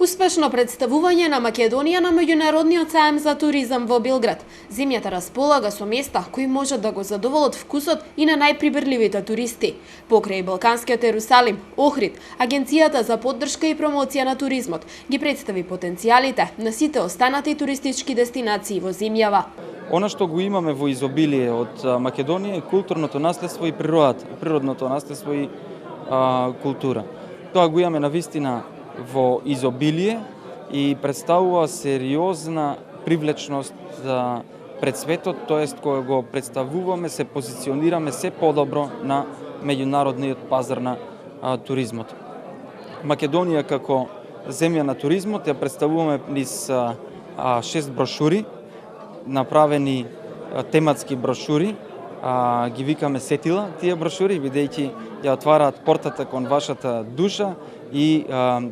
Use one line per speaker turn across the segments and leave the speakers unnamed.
Успешно представување на Македонија на меѓународниот саем за туризам во Белград. Земјата располага со места кои можат да го задоволат вкусот и на најприбрливите туристи. Покрај Балканскиот Ерусалим, Охрид, Агенцијата за поддршка и промоција на туризмот ги представи потенцијалите на сите останати туристички дестинации во земјава.
Она што го имаме во изобилие од Македонија е културното наследство и природното наследство и култура. Тоа го имаме навистина во изобилие и представува сериозна привлечност пред светот, тоест кога го представуваме, се позиционираме се подобро на меѓународниот пазар на туризмот. Македонија како земја на туризмот ја представуваме низ 6 брошури, направени тематски брошури, ги викаме сетила тие брошури, бидејќи ја отвараат портата кон вашата душа и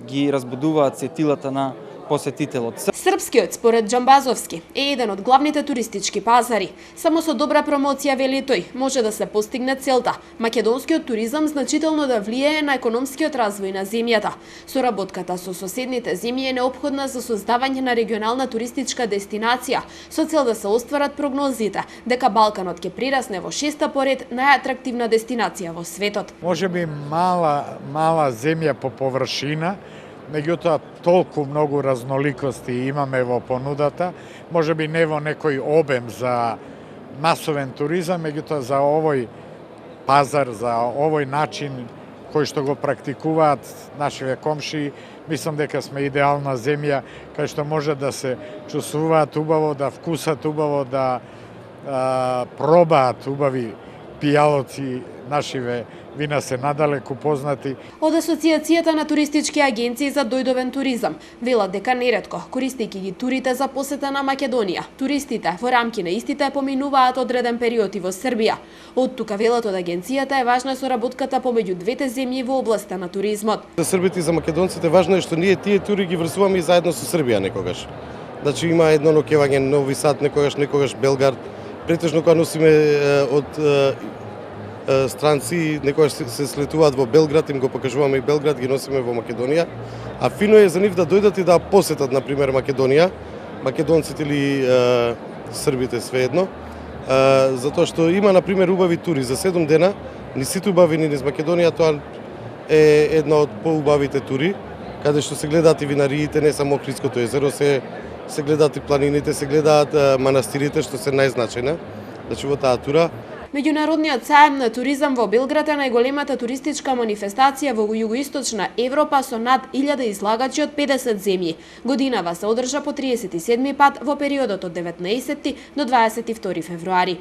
ги разбудуваат сетилата на посетителот.
Српскиот, според Джамбазовски, е еден од главните туристички пазари. Само со добра промоција, вели тој, може да се постигне целта. Македонскиот туризам значително да влијае на економскиот развој на земјата. Соработката со соседните земји е неопходна за создавање на регионална туристичка дестинација, со цел да се остварат прогнозите дека Балканот ќе прирасне во 6-та поред најатрактивна дестинација во светот.
Можеби мала земја по површина, меѓутоа толку многу разноликости имаме во понудата, можеби не во некој обем за масовен туризам, меѓутоа за овој пазар, за овој начин кој што го практикуваат нашиве комшии, мислам дека сме идеална земја кај што може да се чувствуваат убаво, да вкусат убаво, да пробаат убави пијалоци, нашиве вина се надалеку познати.
Од Асоцијацијата на туристички агенции за дојдовен туризам велат дека неретко, користејќи ги турите за посета на Македонија, туристите во рамки на истите поминуваат одреден период и во Србија. Од тука велат од агенцијата е важна соработката помеѓу двете земји во областа на туризмот.
За србите и за македонците важно е што ние тие тури ги врзуваме и заедно со Србија некогаш. Значи има едно ноќевање Нови Сад, некогаш Белград. Претежно кога носиме од странци, некогаш се слетуваат во Белград, им го покажуваме и Белград, ги носиме во Македонија. А фино е за нив да дојдат и да посетат, например, Македонија, македонците или србите, свеедно, затоа што има, например, убави тури за 7 дена, ни сите убави ни низ Македонија, тоа е една од поубавите тури, каде што се гледаат и винариите, не само Охридското езеро, се гледаат и планините, се гледаат манастирите, што се најзначајна, значи во таа тура.
Меѓународниот саем на туризам во Белград е најголемата туристичка манифестација во југоисточна Европа со над 1000 излагачи од 50 земји. Годинава се одржа по 37 пат во периодот од 19 до 22 февруари.